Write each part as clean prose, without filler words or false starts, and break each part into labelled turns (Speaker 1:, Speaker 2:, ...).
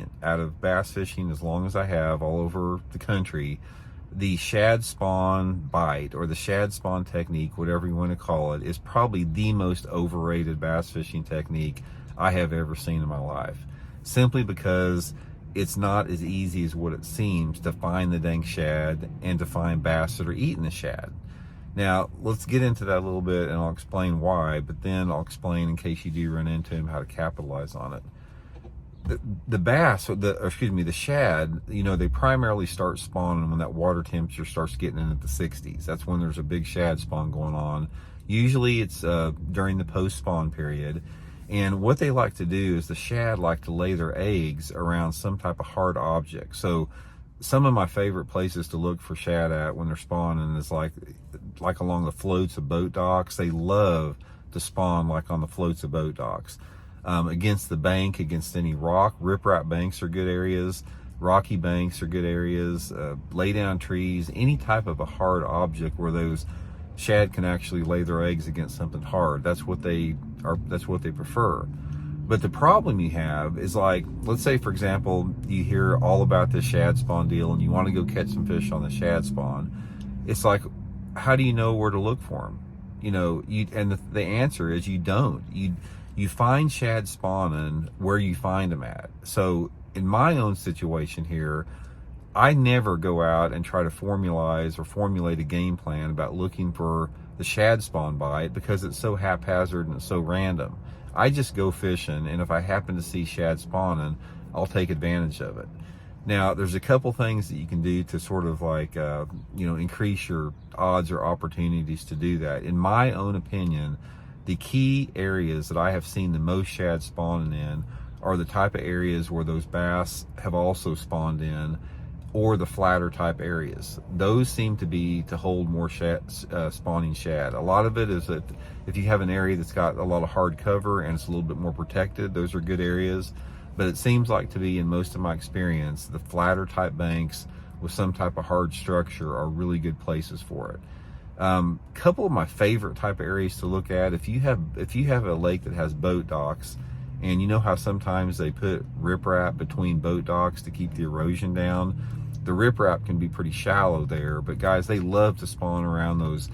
Speaker 1: opinion, out of bass fishing as long as I have all over the country, the shad spawn bite or the shad spawn technique, whatever you want to call it, is probably the most overrated bass fishing technique I have ever seen in my life. Simply because it's not as easy as what it seems to find the dang shad and to find bass that are eating the shad. Now, let's get into that a little bit and I'll explain why, but then I'll explain, in case you do run into them, how to capitalize on it. The bass, the shad, they primarily start spawning when that water temperature starts getting into the 60s. That's when there's a big shad spawn going on. Usually it's during the post-spawn period. And what they like to do is the shad like to lay their eggs around some type of hard object. So some of my favorite places to look for shad at when they're spawning is like along the floats of boat docks. They love to spawn like on the floats of boat docks. Against the bank, against any rock. Riprap banks are good areas. Rocky banks are good areas. Lay down trees, any type of a hard object where those shad can actually lay their eggs against something hard. That's what they prefer. But the problem you have is, like, let's say for example you hear all about this shad spawn deal and you want to go catch some fish on the shad spawn. It's like, how do you know where to look for them? The answer is you don't. You find shad spawning where you find them at. So in my own situation here, I never go out and try to formulate a game plan about looking for the shad spawn bite, because it's so haphazard and it's so random. I just go fishing, and if I happen to see shad spawning, I'll take advantage of it. Now, there's a couple things that you can do to sort of like, increase your odds or opportunities to do that. In my own opinion, the key areas that I have seen the most shad spawning in are the type of areas where those bass have also spawned in, or the flatter type areas. Those seem to be to hold more spawning shad. A lot of it is that if you have an area that's got a lot of hard cover and it's a little bit more protected, those are good areas. But it seems like to be, in most of my experience, the flatter type banks with some type of hard structure are really good places for it. Couple of my favorite type of areas to look at, if you have a lake that has boat docks, and you know how sometimes they put riprap between boat docks to keep the erosion down. The riprap can be pretty shallow there, but guys, they love to spawn around those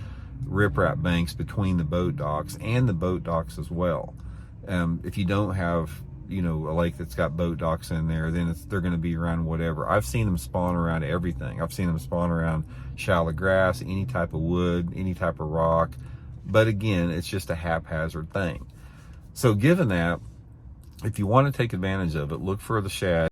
Speaker 1: riprap banks between the boat docks and the boat docks as well. If you don't have a lake that's got boat docks in there, then they're going to be around whatever. I've seen them spawn around everything. I've seen them spawn around shallow grass, any type of wood, any type of rock. But again, it's just a haphazard thing. So given that, if you want to take advantage of it, look for the shad